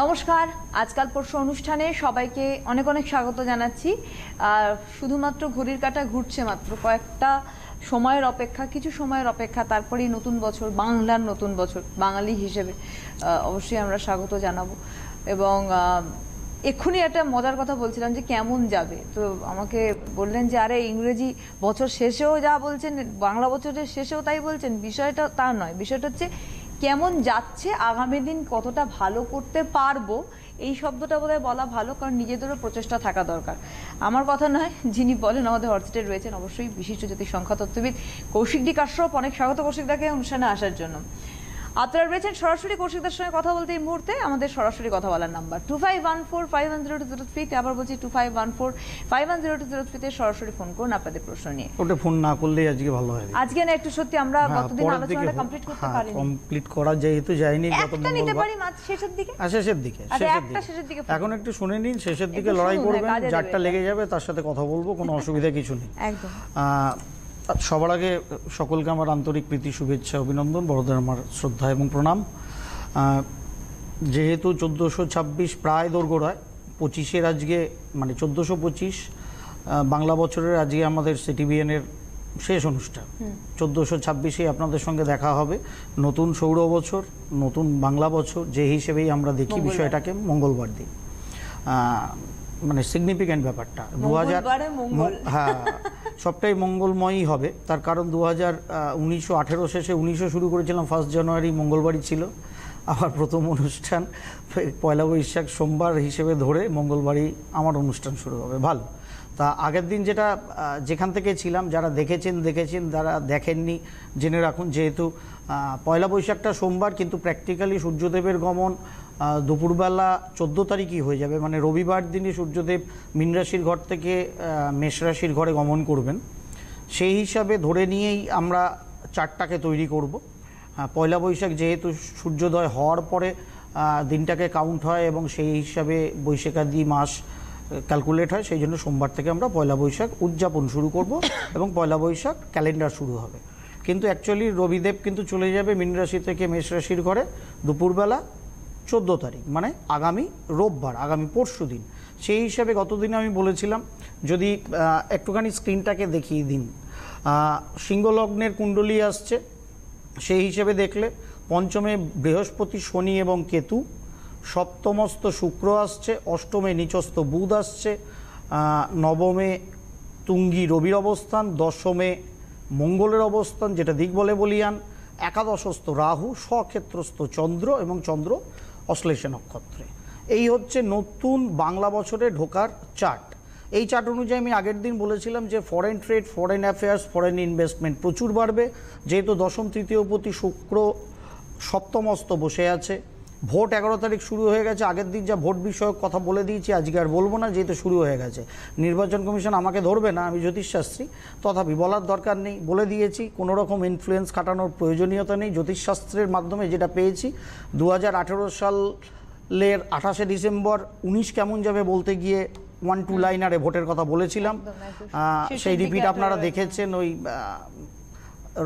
নমস্কার, আজকাল পরশু অনুষ্ঠানে সবাইকে অনেক অনেক স্বাগত জানাচ্ছি। শুধুমাত্র ঘড়ির কাঁটা ঘুরছে মাত্র কয়েকটা সময়ের অপেক্ষা, কিছু সময়ের অপেক্ষা, তারপরেই নতুন বছর, বাংলার নতুন বছর। বাঙালি হিসেবে অবশ্যই আমরা স্বাগত জানাবো। এবং এক্ষুনি একটা মজার কথা বলছিলাম যে কেমন যাবে, তো আমাকে বললেন যে আরে ইংরেজি বছর শেষেও যা বলছেন বাংলা বছরের শেষেও তাই বলছেন। বিষয়টা তা নয়, বিষয়টা হচ্ছে কেমন যাচ্ছে, আগামী দিন কতটা ভালো করতে পারবো, এই শব্দটা বোধহয় বলা ভালো, কারণ নিজেদেরও প্রচেষ্টা থাকা দরকার। আমার কথা নয়, যিনি বলেন আমাদের হটস্টেটে রয়েছেন অবশ্যই বিশিষ্ট জ্যোতিষ সংখ্যাতত্ত্ববিদ কৌশিক ডি কাশ্যপ। অনেক স্বাগত কৌশিকদাকে অনুষ্ঠানে আসার জন্য। আপনারা রয়েছেন সরাসরি কৌশিকদার সঙ্গে কথা বলতে এই মুহূর্তে। আমাদের সরাসরি কথা বলার নাম্বার 2514510203, আবার বলছি 2514510203 সরাসরি ফোন করুন আপনাদের প্রশ্ন নিয়ে। ওটা ফোন না করলেই আজকে ভালো হয়। আজকে না একটু সত্যি আমরা গতদিন আলোচনাটা কমপ্লিট করতে পারিনি। কমপ্লিট করা যেহেতু যায়নি, গত একটা নিতে পারি মাত্র শেষের দিকে। শেষের দিকে এখন একটু শুনে নিন, শেষের দিকে লড়াই করবেন, যারটা লেগে যাবে তার সাথে কথা বলবো, কোনো অসুবিধা কিছু নেই। একদম। সবার আগে সকলকে আমার আন্তরিক প্রীতি, শুভেচ্ছা, অভিনন্দন, বড়দের আমার শ্রদ্ধা এবং প্রণাম। যেহেতু 1426 প্রায় দোরগোড়ায়, 25-এর আজকে মানে 1425 বাংলা বছরের আজকে আমাদের সিটিবিএনের শেষ অনুষ্ঠান। 1426-এ আপনাদের সঙ্গে দেখা হবে। নতুন সৌর বছর, নতুন বাংলা বছর, যে হিসেবেই আমরা দেখি বিষয়টাকে, মঙ্গলবার দিন মানে সিগনিফিক্যান্ট ব্যাপারটা 2000। হ্যাঁ, সবটাই মঙ্গলময়ই হবে। তার কারণ 1918 শেষে 1900 শুরু করেছিলাম, 1 জানুয়ারি মঙ্গলবারই ছিল। আবার প্রথম অনুষ্ঠান পয়লা বৈশাখ সোমবার হিসেবে ধরে মঙ্গলবারই আমার অনুষ্ঠান শুরু হবে। ভালো। তা আগের দিন যেখান থেকে ছিলাম, যারা দেখেছেন, যারা দেখেননি জেনে রাখুন, যেহেতু পয়লা বৈশাখটা সোমবার, কিন্তু প্র্যাকটিক্যালি সূর্যদেবের গমন দুপুরবেলা 14 তারিখই হয়ে যাবে। মানে রবিবার দিনই সূর্যদেব মীন রাশির ঘর থেকে মেষ রাশির ঘরে গমন করবেন। সেই হিসাবে ধরে নিয়েই আমরা চারটাকে তৈরি করব। পয়লা বৈশাখ যেহেতু সূর্যোদয় হওয়ার পরে দিনটাকে কাউন্ট হয় এবং সেই হিসাবে বৈশাখাদি মাস ক্যালকুলেট হয়, সেই জন্য সোমবার থেকে আমরা পয়লা বৈশাখ উদযাপন শুরু করব এবং পয়লা বৈশাখ ক্যালেন্ডার শুরু হবে। কিন্তু অ্যাকচুয়ালি রবিদেব কিন্তু চলে যাবে মীন রাশি থেকে মেষ রাশির ঘরে দুপুরবেলা 14 তারিখ, মানে আগামী রোববার, আগামী পরশু দিন। সেই হিসাবে গতদিন আমি বলেছিলাম, যদি একটুখানি স্ক্রিনটাকে দেখিয়ে দিন। সিংহলগ্নের কুণ্ডলী আসছে, সেই হিসেবে দেখলে পঞ্চমে বৃহস্পতি, শনি এবং কেতু, সপ্তমস্থ শুক্র আসছে, অষ্টমে নিচস্থ বুধ আসছে, নবমে তুঙ্গি রবির অবস্থান, দশমে মঙ্গলের অবস্থান, যেটা দিক বলে বলিয়ান, একাদশস্থ রাহু, স্বক্ষেত্রস্থ চন্দ্র এবং চন্দ্র অশ্লেষে নক্ষত্রে। এই হচ্ছে নতুন বাংলা বছরে ঢোকার চার্ট। এই চার্ট অনুযায়ী আমি আগের দিন বলেছিলাম যে foreign trade, foreign affairs, foreign investment প্রচুর বাড়বে, যেহেতু দশম তৃতীয়পতি শুক্র সপ্তমস্ত বসে আছে। ভোট 11 তারিখ শুরু হয়ে গেছে। আগের দিন যা ভোট বিষয়ক কথা বলে দিয়েছি, আজকে আর বলবো না, যেহেতু শুরু হয়ে গেছে। নির্বাচন কমিশন আমাকে ধরবে না, আমি জ্যোতিষশাস্ত্রী, তথাপি বলার দরকার নেই, বলে দিয়েছি। কোনো রকম ইনফ্লুয়েন্স খাটানোর প্রয়োজনীয়তা নেই। জ্যোতিষশাস্ত্রের মাধ্যমে যেটা পেয়েছি, 2018 সালের 28শে ডিসেম্বর 19 কেমন যাবে বলতে গিয়ে 1-2 লাইনারে ভোটের কথা বলেছিলাম। সেই রিপিট আপনারা দেখেছেন, ওই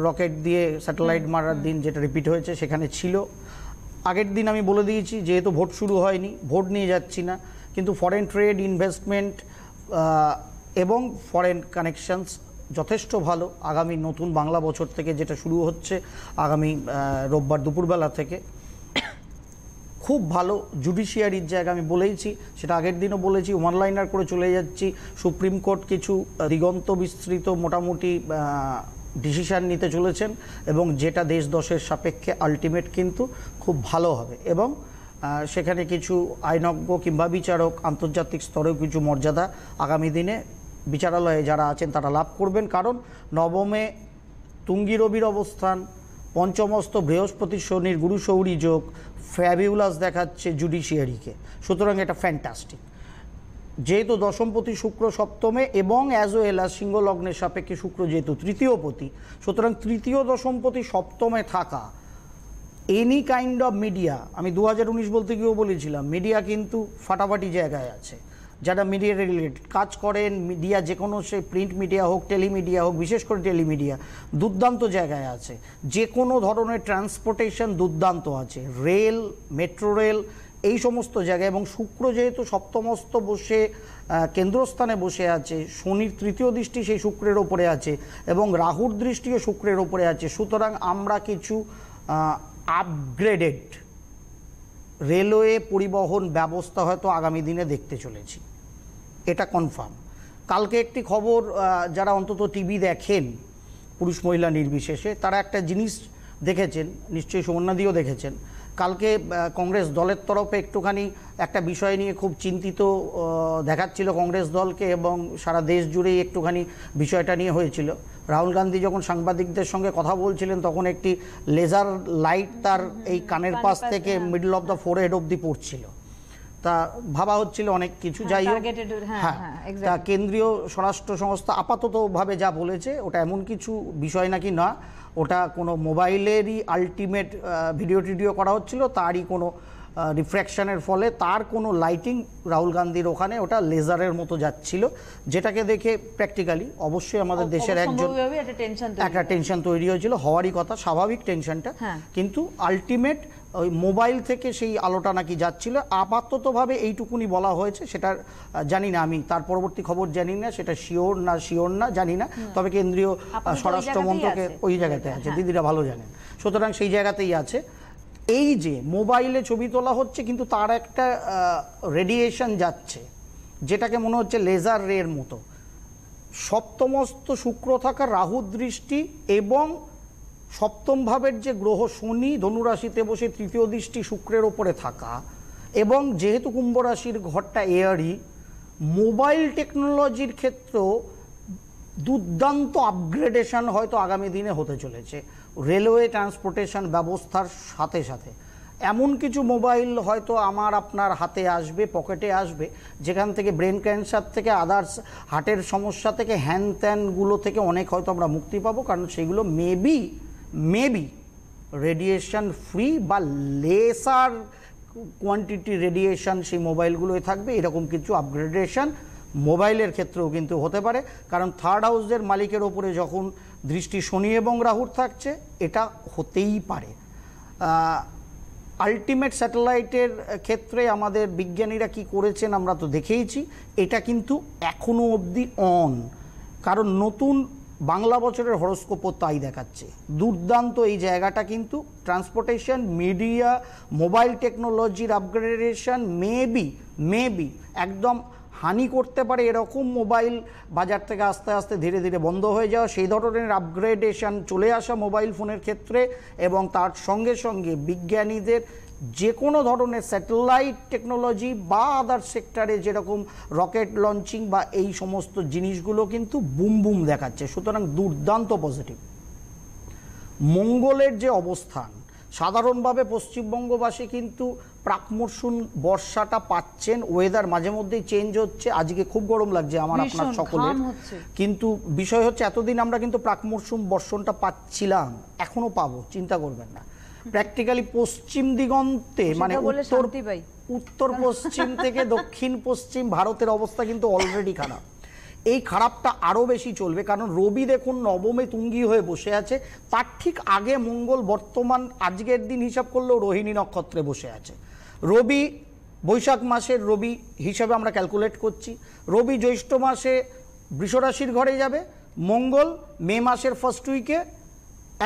রকেট দিয়ে স্যাটেলাইট মারার দিন যেটা রিপিট হয়েছে সেখানে ছিল। আগের দিন আমি বলে দিয়েছি, যেহেতু ভোট শুরু হয়নি, ভোট নিয়ে যাচ্ছি না, কিন্তু ফরেন ট্রেড, ইনভেস্টমেন্ট এবং ফরেন কানেকশনস যথেষ্ট ভালো। আগামী নতুন বাংলা বছর থেকে যেটা শুরু হচ্ছে আগামী রোববার দুপুরবেলা থেকে, খুব ভালো। জুডিশিয়ারির জায়গা আমি বলেইছি, সেটা আগের দিনও বলেছি, ওয়ান লাইনার করে চলে যাচ্ছি। সুপ্রিম কোর্ট কিছু দিগন্ত বিস্তৃত মোটামুটি ডিসিশান নিতে চলেছেন, এবং যেটা দেশ দশের সাপেক্ষে আলটিমেট কিন্তু খুব ভালো হবে। এবং সেখানে কিছু আইনজ্ঞ কিংবা বিচারক, আন্তর্জাতিক স্তরেও কিছু মর্যাদা আগামী দিনে বিচারালয়ে যারা আছেন তারা লাভ করবেন। কারণ নবমে তুঙ্গি রবির অবস্থান, পঞ্চমস্ত বৃহস্পতি শনির গুরু সৌরী যোগ ফ্যাবিউলাস দেখাচ্ছে জুডিশিয়ারিকে। সুতরাং এটা ফ্যান্টাস্টিক। যেহেতু দশমপতি শুক্র সপ্তমে এবং অ্যাজ ওয়েল অ্যাজ সিংহ লগ্নের সাপেক্ষে শুক্র যেহেতু তৃতীয়পতি, সুতরাং তৃতীয় দশমপতি সপ্তমে থাকা এনি কাইন্ড অফ মিডিয়া, আমি 2019 বলতে গিয়েও বলেছিলাম, মিডিয়া কিন্তু ফাটাফাটি জায়গায় আছে। যারা মিডিয়া রিলেটেড কাজ করেন, মিডিয়া যে কোনো, সে প্রিন্ট মিডিয়া হোক, টেলিমিডিয়া হোক, বিশেষ করে টেলিমিডিয়া দুর্দান্ত জায়গায় আছে। যে কোনো ধরনের ট্রান্সপোর্টেশন দুর্দান্ত আছে, রেল, মেট্রো রেল, এই সমস্ত জায়গায়, এবং শুক্র যেহেতু সপ্তমস্ত বসে কেন্দ্রস্থানে বসে আছে, শনির তৃতীয় দৃষ্টি সেই শুক্রের ওপরে আছে এবং রাহুর দৃষ্টিও শুক্রের ওপরে আছে, সুতরাং আমরা কিছু আপগ্রেডেড রেলওয়ে পরিবহন ব্যবস্থা হয়তো আগামী দিনে দেখতে চলেছি, এটা কনফার্ম। কালকে একটি খবর, যারা অন্তত টিভি দেখেন পুরুষ মহিলা নির্বিশেষে, তারা একটা জিনিস দেখেছেন, নিশ্চয়ই সুবর্ণাদিও দেখেছেন। কালকে কংগ্রেস দলের তরফে একটুখানি একটা বিষয় নিয়ে খুব চিন্তিত দেখাচ্ছিল কংগ্রেস দলকে, এবং সারা দেশ জুড়েই একটুখানি বিষয়টা নিয়ে হয়েছিল। রাহুল গান্ধী যখন সাংবাদিকদের সঙ্গে কথা বলছিলেন তখন একটি লেজার লাইট তার এই কানের পাশ থেকে মিডল অফ দ্য ফোরহেড অবধি পড়ছিল। তা ভাবা হচ্ছিল অনেক কিছু, যাই হোক। হ্যাঁ, তা কেন্দ্রীয় স্বরাষ্ট্র সংস্থা আপাততভাবে যা বলেছে ওটা এমন কিছু বিষয় নাকি না, ওটা কোনো মোবাইলেরই আলটিমেট ভিডিও টিডিও করা হচ্ছিল, তারই কোনো রিফ্র্যাকশনের ফলে তার কোনো লাইটিং রাহুল গান্ধীর ওখানে ওটা লেজারের মতো যাচ্ছিল, যেটাকে দেখে প্র্যাকটিক্যালি অবশ্যই আমাদের দেশের একটা টেনশন তৈরি হয়েছিল, হওয়ারই কথা, স্বাভাবিক টেনশনটা। কিন্তু আলটিমেট ওই মোবাইল থেকে সেই আলোটা নাকি যাচ্ছিল। আপাততভাবে এইটুকুনি বলা হয়েছে, সেটা জানি না, আমি তার পরবর্তী খবর জানি না, সেটা শিওর না জানি না, তবে কেন্দ্রীয় স্বরাষ্ট্র মন্ত্রকে ওই জায়গাতে আছে, দিদিরা ভালো জানেন, সুতরাং সেই জায়গাতেই আছে। এই যে মোবাইলে ছবি তোলা হচ্ছে কিন্তু তার একটা রেডিয়েশন যাচ্ছে, যেটাকে মনে হচ্ছে লেজার রের মতো। সপ্তমস্ত শুক্র থাকা, রাহু দৃষ্টি এবং সপ্তম ভাবের যে গ্রহ শনি ধনুরাশিতে বসে তৃতীয় দৃষ্টি শুক্রের ওপরে থাকা, এবং যেহেতু কুম্ভ রাশির ঘরটা এয়ারি, মোবাইল টেকনোলজির ক্ষেত্রেও দুর্দান্ত আপগ্রেডেশন হয়তো আগামী দিনে হতে চলেছে রেলওয়ে ট্রান্সপোর্টেশন ব্যবস্থার সাথে সাথে। এমন কিছু মোবাইল হয়তো আমার আপনার হাতে আসবে, পকেটে আসবে, যেখান থেকে ব্রেন ক্যান্সার থেকে আদার্স হার্টের সমস্যা থেকে হ্যান ত্যানগুলো থেকে অনেক হয়তো আমরা মুক্তি পাবো, কারণ সেগুলো মেবি রেডিয়েশন ফ্রি বা লেসার কোয়ান্টিটি রেডিয়েশন সেই মোবাইলগুলোই থাকবে। এরকম কিছু আপগ্রেডেশন মোবাইলের ক্ষেত্রেও কিন্তু হতে পারে, কারণ থার্ড হাউসের মালিকের ওপরে যখন দৃষ্টি শনি এবং রাহুর থাকছে, এটা হতেই পারে। আলটিমেট স্যাটেলাইটের ক্ষেত্রে আমাদের বিজ্ঞানীরা কি করেছেন আমরা তো দেখেইছি, এটা কিন্তু এখনও অবধি অন, কারণ নতুন বাংলা বছরের হরোস্কোপও তাই দেখাচ্ছে। দুর্দান্ত এই জায়গাটা কিন্তু ট্রান্সপোর্টেশন, মিডিয়া, মোবাইল টেকনোলজির আপগ্রেডেশন মেবি একদম হানি করতে পারে এরকম মোবাইল বাজার থেকে আস্তে আস্তে ধীরে ধীরে বন্ধ হয়ে যাওয়া, সেই ধরনের আপগ্রেডেশন চলে আসা মোবাইল ফোনের ক্ষেত্রে, এবং তার সঙ্গে সঙ্গে বিজ্ঞানীদের যে কোনো ধরনের স্যাটেলাইট টেকনোলজি বা আদার সেক্টরে যেরকম রকেট লঞ্চিং বা এই সমস্ত জিনিসগুলো কিন্তু বুম দেখাচ্ছে, সুতরাং দুর্দান্ত পজিটিভ। মঙ্গলের যে অবস্থান, সাধারণভাবে পশ্চিমবঙ্গবাসী কিন্তু প্রাক মরশুম বর্ষাটা পাচ্ছেন, ওয়েদার মাঝে মধ্যেই চেঞ্জ হচ্ছে, আজকে খুব গরম লাগছে আমার আপনার সকলের, কিন্তু বিষয় হচ্ছে এতদিন আমরা কিন্তু প্রাক মরশুম বর্ষণটা পাচ্ছিলাম, এখনো পাবো, চিন্তা করবেন না। প্র্যাকটিক্যালি পশ্চিম দিগন্তে মানে উত্তর পশ্চিম থেকে দক্ষিণ পশ্চিম ভারতের অবস্থা কিন্তু অলরেডি খারাপ। এই খারাপটা আরও বেশি চলবে, কারণ রবি দেখুন নবমে তুঙ্গি হয়ে বসে আছে, তার ঠিক আগে মঙ্গল বর্তমান আজকের দিন হিসাব করলেও রোহিণী নক্ষত্রে বসে আছে। রবি বৈশাখ মাসের রবি হিসাবে আমরা ক্যালকুলেট করছি, রবি জ্যৈষ্ঠ মাসে বৃষরাশির ঘরে যাবে, মঙ্গল মে মাসের ফার্স্ট উইকে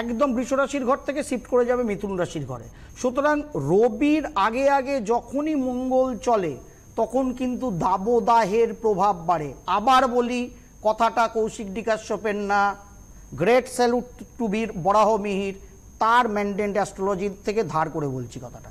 একদম বৃষরাশির ঘর থেকে শিফট করে যাবে মিথুন রাশির ঘরে। সুতরাং রবির আগে যখনই মঙ্গল চলে তখন কিন্তু দাবদাহের প্রভাব বাড়ে। আবার বলি কথাটা কৌশিক ডিকাশ্যপের না, গ্রেট স্যালুট টু বীর বরাহ মিহির, তার ম্যান্ডেন্ট অ্যাস্ট্রোলজি থেকে ধার করে বলছি কথাটা।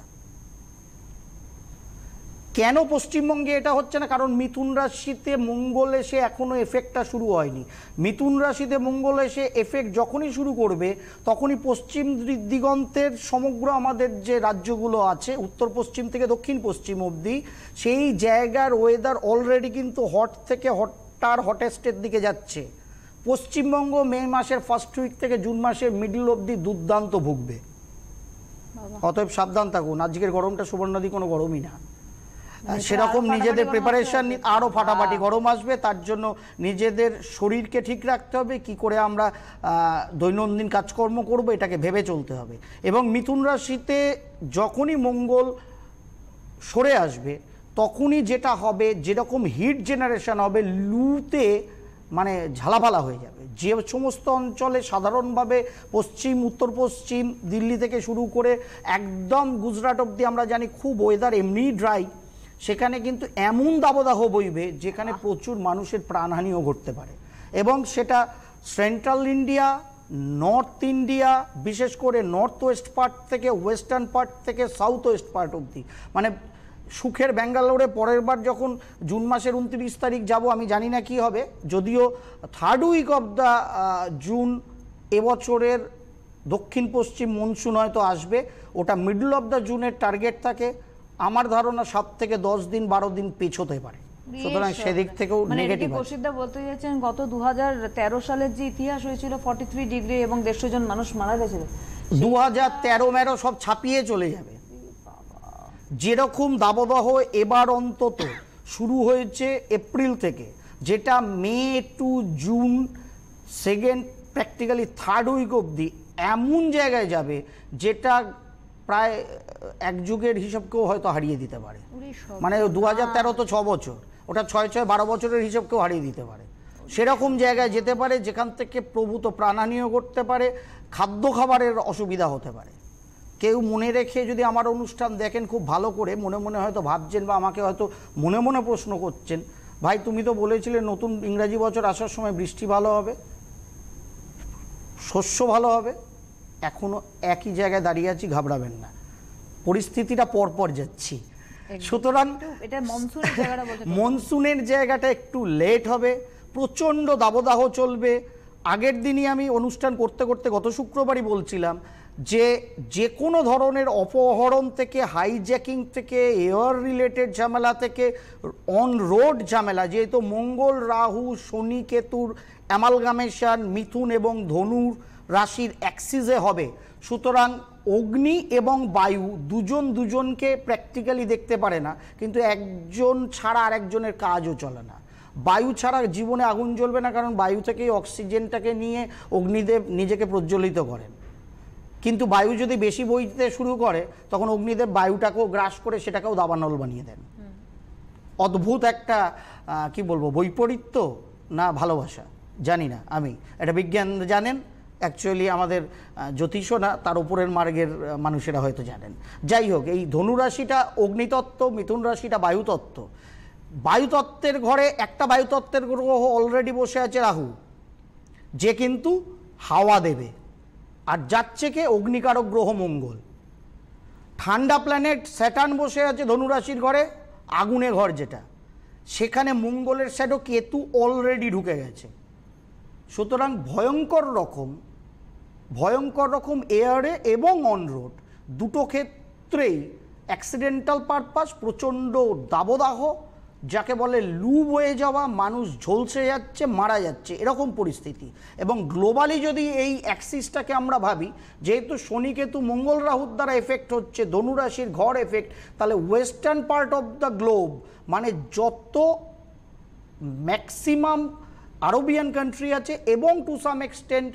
কেন পশ্চিমবঙ্গে এটা হচ্ছে না? কারণ মিথুন রাশিতে মঙ্গল এসে এখনও এফেক্টটা শুরু হয়নি। মিথুন রাশিতে মঙ্গল এসে এফেক্ট যখনই শুরু করবে তখনই পশ্চিম দিগন্তের সমগ্র আমাদের যে রাজ্যগুলো আছে উত্তর পশ্চিম থেকে দক্ষিণ পশ্চিম অবধি, সেই জায়গার ওয়েদার অলরেডি কিন্তু হট থেকে হটেস্টের দিকে যাচ্ছে। পশ্চিমবঙ্গ মে মাসের ফার্স্ট উইক থেকে জুন মাসের মিডল অবধি দুর্দান্ত ভুগবে, অতএব সাবধান থাকুন। আজকের গরমটা সুবর্ণাদি কোনো গরমই না, সেরকম নিজেদের প্রিপারেশন, আরও ফাটাফাটি গরম আসবে, তার জন্য নিজেদের শরীরকে ঠিক রাখতে হবে, কি করে আমরা দৈনন্দিন কাজকর্ম করব এটাকে ভেবে চলতে হবে। এবং মিথুন রাশিতে যখনই মঙ্গল সরে আসবে তখনই যেটা হবে, যেরকম হিট জেনারেশন হবে, লুতে মানে ঝালাপালা হয়ে যাবে। যে সমস্ত অঞ্চলে সাধারণভাবে পশ্চিম, উত্তর পশ্চিম, দিল্লি থেকে শুরু করে একদম গুজরাট অবধি আমরা জানি খুব ওয়েদার এমনিই ড্রাই, সেখানে কিন্তু এমন দাবদাহ বইবে যেখানে প্রচুর মানুষের প্রাণহানিও ঘটতে পারে। এবং সেটা সেন্ট্রাল ইন্ডিয়া, নর্থ ইন্ডিয়া, বিশেষ করে নর্থ ওয়েস্ট পার্ট থেকে ওয়েস্টার্ন পার্ট থেকে সাউথ ওয়েস্ট পার্ট অবধি, মানে সুখের ব্যাঙ্গালোরে পরের বার যখন জুন মাসের 29 তারিখ যাব, আমি জানি না কি হবে, যদিও third week of the June এবছরের দক্ষিণ পশ্চিম মনসুন হয়তো আসবে, ওটা মিডল অফ দ্য জুনের টার্গেট থাকে। আমার ধারণা 7 থেকে 10 দিন 12 দিন পেছোতে পারে, সুতরাং সেদিক থেকেও নেগেটিভ। কৌশিকদা বলতে যাচ্ছেন গত 2013 সালের যে ইতিহাস হয়েছিল 43 ডিগ্রি এবং 150 জন মানুষ মারা গেছিল, 2013 সব ছাপিয়ে চলে যাবে। যেরকম দাবদাহ এবার অন্তত শুরু হয়েছে এপ্রিল থেকে, যেটা May to June second practically third week অবধি এমন জায়গায় যাবে যেটা প্রায় এক যুগের হিসাবকেও হয়তো হারিয়ে দিতে পারে। মানে 2013 তো 6 বছর, ওটা 6-6-12 বছরের হিসাবকেও হারিয়ে দিতে পারে। সেরকম জায়গায় যেতে পারে যেখান থেকে প্রভূত প্রাণহানিও ঘটতে পারে, খাদ্য খাবারের অসুবিধা হতে পারে। কেউ মনে রেখে যদি আমার অনুষ্ঠান দেখেন খুব ভালো করে, মনে মনে হয়তো ভাবছেন বা আমাকে হয়তো মনে মনে প্রশ্ন করছেন, ভাই তুমি তো বলেছিলে নতুন ইংরাজি বছর আসার সময় বৃষ্টি ভালো হবে, শস্য ভালো হবে। এখনও একই জায়গায় দাঁড়িয়ে আছি, ঘাবড়াবেন না, পরিস্থিতিটা পরপর যাচ্ছি। সুতরাং মনসুনের জায়গাটা একটু লেট হবে, প্রচণ্ড দাবদাহ চলবে। আগের দিনই আমি অনুষ্ঠান করতে করতে গত শুক্রবারই বলছিলাম যে কোনো ধরনের অপহরণ থেকে, হাইজ্যাকিং থেকে, এয়ার রিলেটেড ঝামেলা থেকে, অন রোড ঝামেলা, যেহেতু মঙ্গল, রাহু, শনি, কেতুর অ্যামালগামেশন মিথুন এবং ধনুর রাশির অ্যাক্সিসে হবে, সুতরাং অগ্নি এবং বায়ু দুজনকে প্র্যাকটিক্যালি দেখতে পারে না, কিন্তু একজন ছাড়া আরেকজনের কাজও চলে না। বায়ু ছাড়া জীবনে আগুন জ্বলবে না, কারণ বায়ু থেকেই অক্সিজেনটাকে নিয়ে অগ্নিদেব নিজেকে প্রজ্বলিত করেন। কিন্তু বায়ু যদি বেশি বইতে শুরু করে তখন অগ্নিদেব বায়ুটাকেও গ্রাস করে সেটাকেও দাবানল বানিয়ে দেন। অদ্ভুত একটা কি বলবো, বৈপরীত্য না ভালোবাসা জানি না আমি, এটা বিজ্ঞান জানেন, অ্যাকচুয়ালি আমাদের জ্যোতিষও না, তার উপরের মার্গের মানুষেরা হয়তো জানেন। যাই হোক, এই ধনুরাশিটা অগ্নিতত্ত্ব, মিথুন রাশিটা বায়ুতত্ত্ব। বায়ুতত্ত্বের ঘরে একটা বায়ুতত্ত্বের গ্রহ অলরেডি বসে আছে রাহু, যে কিন্তু হাওয়া দেবে, আর যাচ্ছে কে অগ্নিকারক গ্রহ মঙ্গল। ঠান্ডা প্ল্যানেট স্যাটার্ন বসে আছে ধনুরাশির ঘরে, আগুনে ঘর যেটা, সেখানে মঙ্গলের শ্যাডো কেতু অলরেডি ঢুকে গেছে। সুতরাং ভয়ঙ্কর রকম এয়ারে এবং অন রোড দুটো ক্ষেত্রেই অ্যাক্সিডেন্টাল পারপাস, প্রচণ্ড দাবদাহ, যাকে বলে লু বয়ে যাওয়া, মানুষ ঝলসে যাচ্ছে, মারা যাচ্ছে, এরকম পরিস্থিতি। এবং গ্লোবালি যদি এই অ্যাক্সিসটাকে আমরা ভাবি, যেহেতু শনি কেতু মঙ্গল রাহুর দ্বারা এফেক্ট হচ্ছে, ধনুরাশির ঘর এফেক্ট, তাহলে western part of the globe মানে যত ম্যাক্সিমাম আরবিয়ান কান্ট্রি আছে এবং to some extent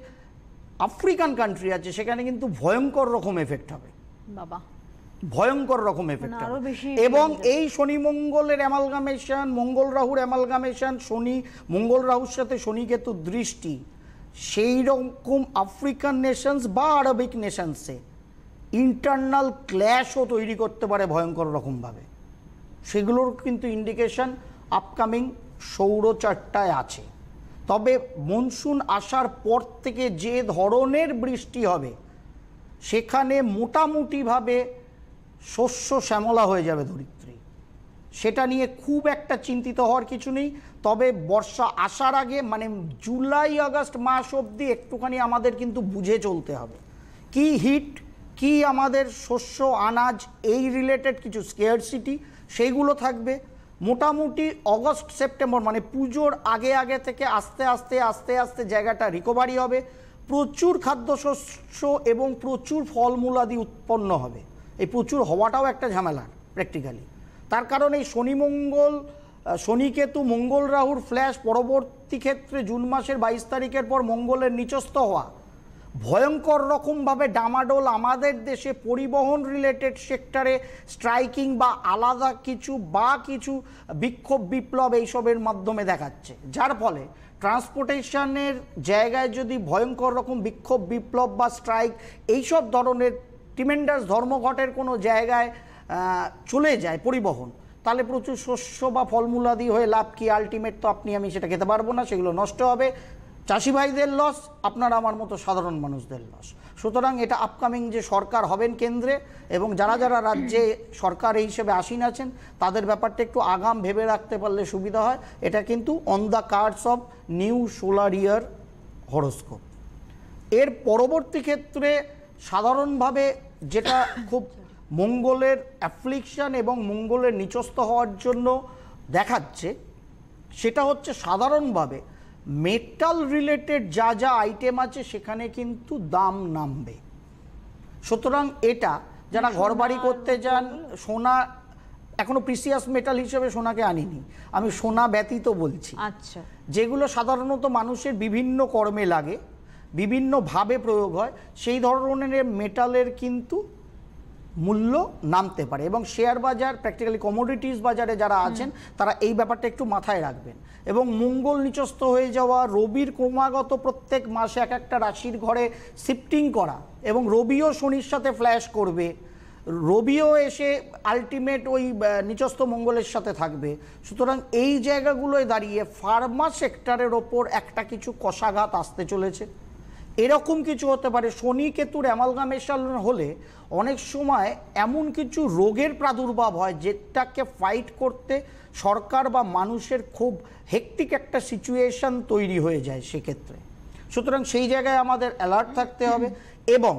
African country আছে, সেখানে কিন্তু ভয়ঙ্কর রকম এফেক্ট হবে, বাবা ভয়ঙ্কর রকম এফেক্ট হবে। এবং এই শনি মঙ্গলের অ্যামালগামেশন, মঙ্গল রাহুর অ্যামালগামেশন, শনি মঙ্গল রাহুর সাথে শনি কেতুর দৃষ্টি, সেই রকম আফ্রিকান নেশনস বা আরবিক নেশনসে ইন্টারনাল ক্ল্যাশও তৈরি করতে পারে ভয়ঙ্কর রকমভাবে। সেগুলোর কিন্তু ইন্ডিকেশন আপকামিং সৌরচারটায় আছে। তবে মনসুন আসার পর থেকে যে ধরনের বৃষ্টি হবে, সেখানে মোটামুটিভাবে শস্য শ্যামলা হয়ে যাবে ধরিত্রী, সেটা নিয়ে খুব একটা চিন্তিত হওয়ার কিছু নেই। তবে বর্ষা আসার আগে মানে জুলাই আগস্ট মাস অবধি একটুখানি আমাদের কিন্তু বুঝে চলতে হবে, কি হিট, কি আমাদের শস্য আনাজ এই রিলেটেড কিছু স্কেয়ারসিটি সেইগুলো থাকবে। মোটামুটি অগস্ট সেপ্টেম্বর মানে পুজোর আগে থেকে আস্তে আস্তে জায়গাটা রিকভারি হবে, প্রচুর খাদ্যশস্য এবং প্রচুর ফলমূলাদি উৎপন্ন হবে। এই প্রচুর হওয়াটাও একটা ঝামেলার প্র্যাকটিক্যালি, তার কারণ এই শনি কেতু মঙ্গল রাহুর ফ্ল্যাশ, পরবর্তী ক্ষেত্রে জুন মাসের 22 তারিখের পর মঙ্গলের নিচস্থ হওয়া, ভয়ঙ্কর রকমভাবে ডামাডোল আমাদের দেশে পরিবহন রিলেটেড সেক্টরে স্ট্রাইকিং বা আলাদা কিছু বিক্ষোভ বিপ্লব এইসবের মাধ্যমে দেখাচ্ছে, যার ফলে ট্রান্সপোর্টেশনের জায়গায় যদি ভয়ঙ্কর রকম বিক্ষোভ বিপ্লব বা স্ট্রাইক এইসব ধরনের ট্রিমেন্ডাস ধর্মঘটের কোনো জায়গায় চলে যায় পরিবহন, তাহলে প্রচুর শস্য বা ফলমূলাদি হয়ে লাভ কি? আলটিমেট তো আপনি আমি সেটা খেতে পারবো না, সেগুলো নষ্ট হবে, চাষি ভাইদের লস, আপনার আমার মতো সাধারণ মানুষদের লস। সুতরাং এটা আপকামিং যে সরকার হবেন কেন্দ্রে এবং যারা যারা রাজ্যে সরকার এই হিসেবে আসীন আছেন তাদের ব্যাপারটা একটু আগাম ভেবে রাখতে পারলে সুবিধা হয়। এটা কিন্তু on the cards of new solar year horoscope. এর পরবর্তী ক্ষেত্রে সাধারণভাবে যেটা খুব মঙ্গলের অ্যাফ্লিকশন এবং মঙ্গলের নিচস্থ হওয়ার জন্য দেখাচ্ছে, সেটা হচ্ছে সাধারণভাবে মেটাল রিলেটেড যা যা আইটেম আছে সেখানে কিন্তু দাম নামবে। সুতরাং এটা যারা ঘরবাড়ি করতে যান, সোনা এখনো প্রিসিয়াস মেটাল হিসেবে সোনাকে আনিনি, আমি সোনা ব্যতীত বলছি, আচ্ছা, যেগুলো সাধারণত মানুষের বিভিন্ন কর্মে লাগে, বিভিন্নভাবে প্রয়োগ হয়, সেই ধরনের মেটালের কিন্তু মূল্য নামতে পারে। এবং শেয়ার বাজার, প্র্যাকটিক্যালি কমোডিটিস বাজারে যারা আছেন তারা এই ব্যাপারটা একটু মাথায় রাখবেন। এবং মঙ্গল নিচস্থ হয়ে যাওয়া, রবির ক্রমাগত প্রত্যেক মাসে এক একটা রাশির ঘরে শিফটিং করা, এবং রবিও শনির সাথে ফ্ল্যাশ করবে, রবিও এসে আলটিমেট ওই নিচস্থ মঙ্গলের সাথে থাকবে। সুতরাং এই জায়গাগুলোয় দাঁড়িয়ে ফার্মা সেক্টরের ওপর একটা কিছু কষাঘাত আসতে চলেছে। এরকম কিছু হতে পারে, শনি কেতুর অ্যামালগামেশন হলে অনেক সময় এমন কিছু রোগের প্রাদুর্ভাব হয় যেটাকে ফাইট করতে সরকার বা মানুষের খুব হেক্টিক একটা সিচুয়েশন তৈরি হয়ে যায় সেক্ষেত্রে। সুতরাং সেই জায়গায় আমাদের অ্যালার্ট থাকতে হবে। এবং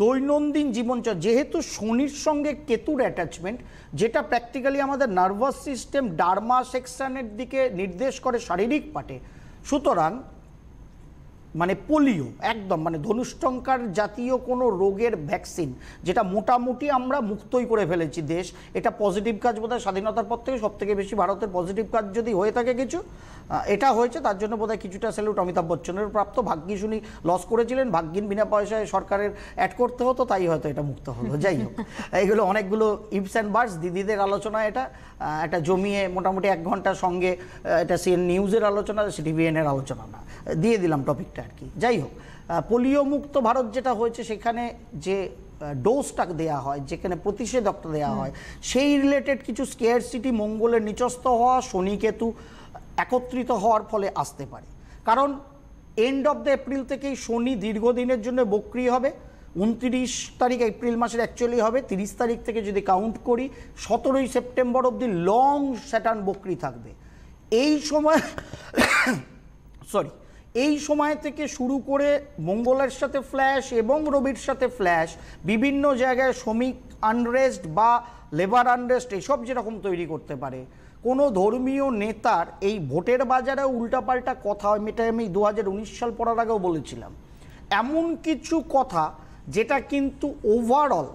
দৈনন্দিন জীবনচর্যা, যেহেতু শনির সঙ্গে কেতুর অ্যাটাচমেন্ট, যেটা প্র্যাকটিক্যালি আমাদের নার্ভাস সিস্টেম ডার্মা সেকশনের দিকে নির্দেশ করে শারীরিক পাটে, সুতরাং মানে পোলিও একদম মানে ধনুষ্টঙ্কার জাতীয় কোনো রোগের ভ্যাকসিন, যেটা মোটামুটি আমরা মুক্তই করে ফেলেছি দেশ। এটা পজিটিভ কাজ বোধহয় স্বাধীনতার পর থেকে সব থেকে বেশি ভারতের পজিটিভ কাজ যদি হয়ে থাকে কিছু, এটা হয়েছে। তার জন্য বোধহয় কিছুটা স্যালুট অমিতাভ বচ্চনের প্রাপ্ত। ভাগ্যিস উনি লস করেছিলেন, ভাগ্যিন বিনা পয়সায় সরকারের অ্যাড করতে হতো, তাই হয়তো এটা মুক্ত হলো। যাই হোক, এগুলো অনেকগুলো ইফস অ্যান্ড বার্ডস, দিদিদের আলোচনা, এটা একটা জমিয়ে মোটামুটি 1 ঘন্টার সঙ্গে, এটা সিএন নিউজের আলোচনা, সিটিভিএনের আলোচনা না, দিয়ে দিলাম টপিকটা আর কি। যাই হোক, পোলিও মুক্ত ভারত যেটা হয়েছে, সেখানে যে ডোজটা দেওয়া হয়, যেখানে প্রতিষেধকটা দেওয়া হয়, সেই রিলেটেড কিছু স্কেয়ারসিটি মঙ্গলের নিচস্থ হওয়া, শনি কেতু একত্রিত হওয়ার ফলে আসতে পারে। কারণ এন্ড অফ দ্য এপ্রিল থেকেই শনি দীর্ঘদিনের জন্য বক্রি হবে। 29 তারিখ এপ্রিল মাসের অ্যাকচুয়ালি হবে, 30 তারিখ থেকে যদি কাউন্ট করি 17ই সেপ্টেম্বর অবধি লং স্যাটার্ন বক্রি থাকবে। এই সময় এই সময় থেকে শুরু করে মঙ্গলের সাথে ফ্ল্যাশ এবং রবির সাথে ফ্ল্যাশ, বিভিন্ন জায়গায় শ্রমিক আনরেস্ট বা লেবার আনরেস্ট এসব যেরকম তৈরি করতে পারে। কোনো ধর্মীয় নেতার এই ভোটের বাজারে উল্টাপাল্টা কথা হয়, এটা আমি 2019 সাল পড়ার আগেও বলেছিলাম, এমন কিছু কথা যেটা কিন্তু ওভারঅল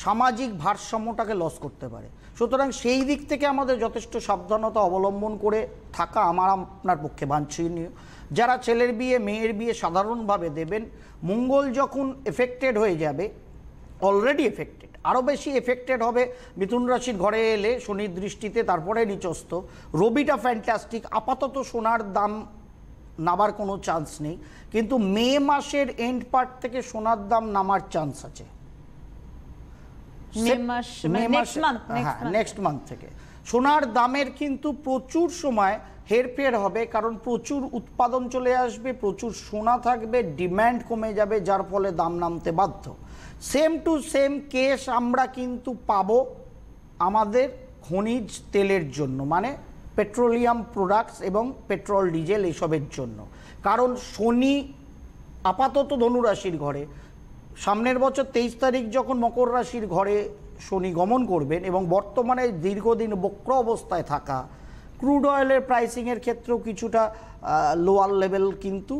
সামাজিক ভারসাম্যটাকে লস করতে পারে। সুতরাং সেই দিক থেকে আমাদের যথেষ্ট সাবধানতা অবলম্বন করে থাকা আমার আপনার পক্ষে বাঞ্ছনীয়। যারা ছেলের বিয়ে মেয়ের বিয়ে সাধারণভাবে দেবেন, মঙ্গল যখন এফেক্টেড হয়ে যাবে, অলরেডি এফেক্টেড, আরও বেশি এফেক্টেড হবে মিথুন রাশির ঘরে এলে শনির দৃষ্টিতে, তারপরে নিচস্থ। রবিটা ফ্যান্টাস্টিক, আপাতত সোনার দাম নামার কোনো চান্স নেই, কিন্তু মে মাসের এন্ড পার্ট থেকে সোনার দাম নামার চান্স আছে। নেক্সট মান্থ থেকে সোনার দামের কিন্তু প্রচুর সময় হেরফের হবে, কারণ প্রচুর উৎপাদন চলে আসবে, প্রচুর সোনা থাকবে, ডিম্যান্ড কমে যাবে, যার ফলে দাম নামতে বাধ্য। সেম টু সেম কেস আমরা কিন্তু পাবো আমাদের খনিজ তেলের জন্য, মানে পেট্রোলিয়াম প্রোডাক্টস এবং পেট্রোল ডিজেল এইসবের জন্য। কারণ শনি আপাতত ধনুরাশির ঘরে, সামনের বছর 23 তারিখ যখন মকর রাশির ঘরে শনি গমন করবেন, এবং বর্তমানে দীর্ঘদিন বক্র অবস্থায় থাকা ক্রুড অয়েলের প্রাইসিংয়ের ক্ষেত্রেও কিছুটা লোয়ার লেভেল কিন্তু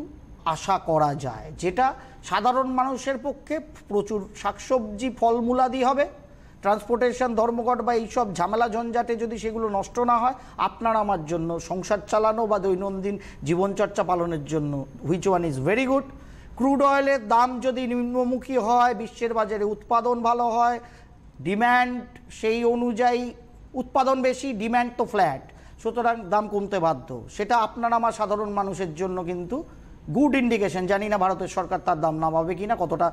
আশা করা যায়, যেটা সাধারণ মানুষের পক্ষে প্রচুর শাকসবজি ফলমূলাদি হবে। ট্রান্সপোর্টেশন ধর্মঘট বা এইসব ঝামেলা ঝঞ্ঝাটে যদি সেগুলো নষ্ট না হয়, আপনার আমার জন্য সংসার চালানো বা দৈনন্দিন জীবনচর্চা পালনের জন্য which one is very good. Crude অয়েলের দাম যদি নিম্নমুখী হয়, বিশ্বের বাজারে উৎপাদন ভালো হয়, ডিম্যান্ড সেই অনুযায়ী, উৎপাদন বেশি, ডিম্যান্ড তো ফ্ল্যাট, সুতরাং দাম কমতে বাধ্য। সেটা আপনার আমার সাধারণ মানুষের জন্য কিন্তু গুড ইন্ডিকেশন। জানি না ভারতের সরকার তার দাম নামাবে কিনা, কতটা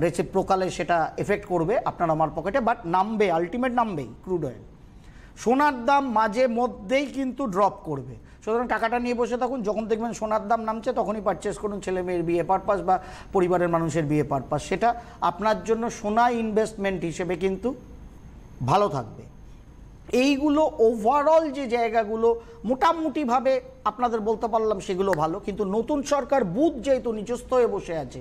রেসিপ্রোকালে সেটা এফেক্ট করবে আপনার আমার পকেটে, বাট নামবে, আলটিমেট নামবেই ক্রুড অয়েল। সোনার দাম মাঝে মধ্যেই কিন্তু ড্রপ করবে, সুতরাং টাকাটা নিয়ে বসে থাকুন। যখন দেখবেন সোনার দাম নামছে তখনই পারচেস করুন, ছেলে মেয়ের বিয়ে পারপাস বা পরিবারের মানুষের বিয়ে পারপাস, সেটা আপনার জন্য সোনা ইনভেস্টমেন্ট হিসেবে কিন্তু ভালো থাকবে। এইগুলো ওভারঅল যে জায়গাগুলো মোটামুটিভাবে আপনাদের বলতে পারলাম সেগুলো ভালো, কিন্তু নতুন সরকার বুথ যেহেতু নিচস্থ হয়ে বসে আছে,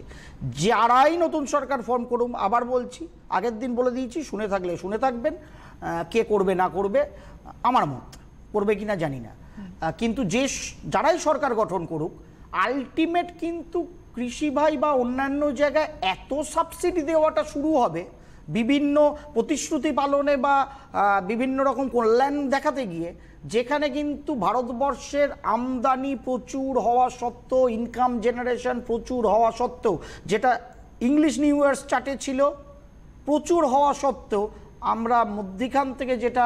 যারাই নতুন সরকার ফর্ম করুন, আবার বলছি, আগের দিন বলে দিয়েছি, শুনে থাকলে শুনে থাকবেন, কে করবে না করবে আমার মত, করবে কিনা জানি না, কিন্তু যারাই সরকার গঠন করুক, আলটিমেট কিন্তু কৃষি ভাই বা অন্যান্য জায়গায় এত সাবসিডি দেওয়াটা শুরু হবে বিভিন্ন প্রতিশ্রুতি পালনে বা বিভিন্ন রকম কল্যাণ দেখাতে গিয়ে, যেখানে কিন্তু ভারতবর্ষের আমদানি প্রচুর হওয়া সত্ত্বেও, ইনকাম জেনারেশন প্রচুর হওয়া সত্ত্বেও, যেটা ইংলিশ নিউ ইয়ার্স চার্টে ছিল, প্রচুর হওয়া সত্ত্বেও আমরা মধ্যিখান থেকে যেটা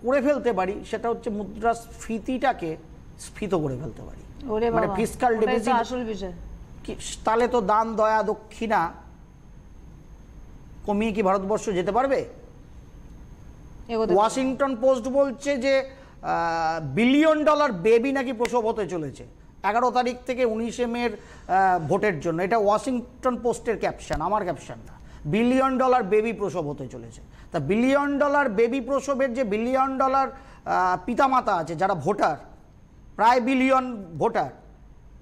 করে ফেলতে পারি সেটা হচ্ছে মুদ্রাস্ফীতিটাকে স্ফীত করে ফেলতে পারি, মানে ফিসকাল ডেফিসিট। আসল বিষয় তাহলে তো দান দয়া দক্ষিণা কমিয়ে কি ভারতবর্ষ যেতে পারবে? ওয়াশিংটন পোস্ট বলছে যে $1 বিলিয়ন বেবি নাকি প্রসব হতে চলেছে 11 তারিখ থেকে 19 মের ভোটের জন্য। এটা ওয়াশিংটন পোস্টের ক্যাপশন, আমার ক্যাপশন না। $1 বিলিয়ন বেবি প্রসব হতে চলেছে। তা $1 বিলিয়ন বেবি প্রসবের যে $1 বিলিয়ন পিতামাতা আছে, যারা ভোটার, প্রায় বিলিয়ন ভোটার,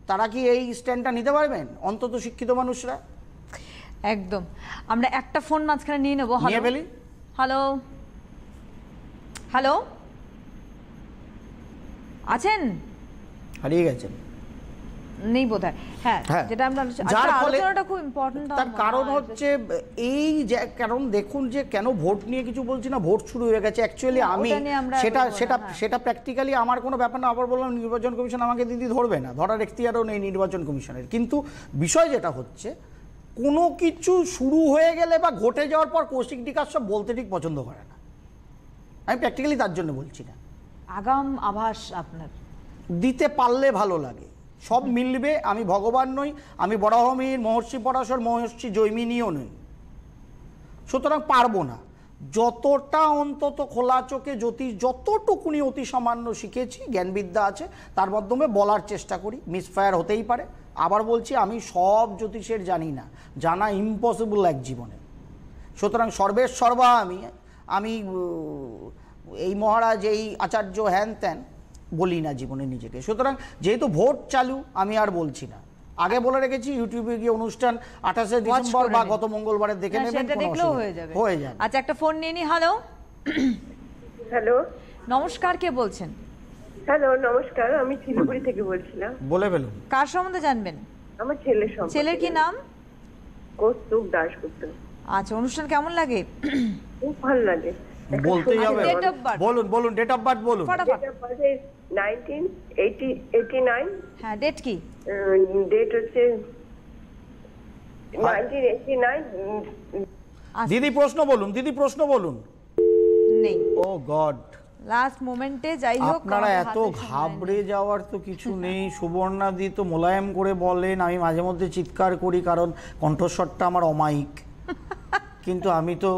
তারা কি এই স্ট্যান্ডটা নিতে পারবেন? অন্তত শিক্ষিত মানুষরা। একদম। আমরা একটা ফোন মাঝখানে নিয়ে নেবো। নিয়ে ফেলি। হ্যালো হ্যালো, আছেন? হারিয়ে গেছেন, নেই বোধহয়। হ্যাঁ, যেটা আমরা আলোচনাটা খুব ইম্পর্টেন্ট। তার কারণ হচ্ছে এই যে, কারণ দেখুন যে কেন ভোট নিয়ে কিছু বলছি না, ভোট শুরু হয়ে গেছে অ্যাকচুয়ালি। আমি সেটা প্র্যাকটিক্যালি আমার কোনো ব্যাপার না। আবার বললাম, নির্বাচন কমিশন আমাকে দিদি ধরবে না, ধরার এখতিয়ারও নেই নির্বাচন কমিশনের। কিন্তু বিষয় যেটা হচ্ছে, কোনো কিছু শুরু হয়ে গেলে বা ঘটে যাওয়ার পর কৌশিক ডিকার সব বলতে ঠিক পছন্দ করে না। আমি প্র্যাকটিক্যালি তার জন্য বলছি না। আগাম আভাস আপনার দিতে পারলে ভালো লাগে, সব মিলবে। আমি ভগবান নই, আমি বরাহমিহির, মহর্ষি পরাশর, মহর্ষি জৈমিনীও নই, সুতরাং পারবো না। যতটা অন্তত খোলা চোখে যতটুকুনি অতি সামান্য শিখেছি, জ্ঞানবিদ্যা আছে, তার মাধ্যমে বলার চেষ্টা করি। মিসফায়ার হতেই পারে। আবার বলছি, আমি সব জ্যোতিষের জানি না, জানা ইম্পসিবল এক জীবনে। সুতরাং সর্বের সর্বা আমি এই মহারাজ, এই আচার্য, হ্যান ত্যান বলি না জীবনে নিজেকে। সুতরাং যেহেতু ভোট চালু, আমি আর বলছি না। আগে বলে রেখেছি, ইউটিউবে গিয়ে অনুষ্ঠান 28শে ডিসেম্বর বা গত মঙ্গলবারে দেখে নেবেন, হয়ে যাবে। আচ্ছা, একটা ফোন নিয়ে নি। হ্যালো হ্যালো, নমস্কার, কে বলছেন? হ্যালো নমস্কার, আমি শিলিগুড়ি থেকে বলছিলাম। বলে ফেলুন। কার সম্বন্ধে জানবেন? আমার ছেলের সম্বন্ধে। ছেলের কি নাম? কৌতুক দাশগুপ্ত। আচ্ছা, অনুষ্ঠান কেমন লাগে? খুব ভালো লাগে। বলতেই হবে, ডেট অফ বার্থ বলুন ডেট অফ বার্থ বলুন। ফটাফট। 1989। হ্যাঁ, ডেট কি? ডেট হচ্ছে 1989। দিদি প্রশ্ন বলুন। নেই। ও গড, লাস্ট মোমেন্টে যাই হোক, আপনারা এত ঘাবড়ে যাওয়ার তো কিছু নেই। সুবর্ণা দি তো মোলায়েম করে বলেন, আমি মাঝে মধ্যে চিৎকার করি কারণ কণ্ঠস্বরটা আমার অমায়িক, কিন্তু আমি তো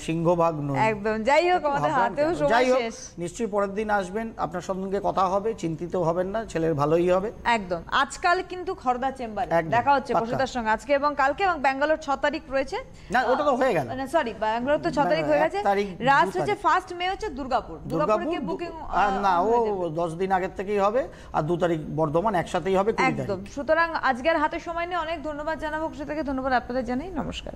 সিংহভাগ নই। একদম। যাই হোক, আমাদের হাতেও সময় শেষ। নিশ্চয়ই পরের দিন আসবেন, আপনার সঙ্গে কথা হবে, চিন্তিত হবেন না, ছেলের ভালোই হবে। একদম। আজকাল কিন্তু খর্দা চেম্বারে দেখা হচ্ছে বসুদার সঙ্গে, আজকে এবং কালকে, এবং ব্যাঙ্গালোর 6 তারিখ রয়েছে। না, ওটা তো হয়ে গেল। না সরি, ব্যাঙ্গালোর তো 6 তারিখ হয়ে গেছে। লাস্ট হচ্ছে 1 মে হচ্ছে দুর্গাপুরকে বুকিং। না, ও 10 দিন আগের থেকেই হবে, আর 2 তারিখ বর্ধমান, একসাথেই হবে। একদম। সুতরাং আজকের হাতে সময় নিয়ে অনেক ধন্যবাদ জানাবো, সেটাকে ধন্যবাদ আপনাদের জানাই। নমস্কার।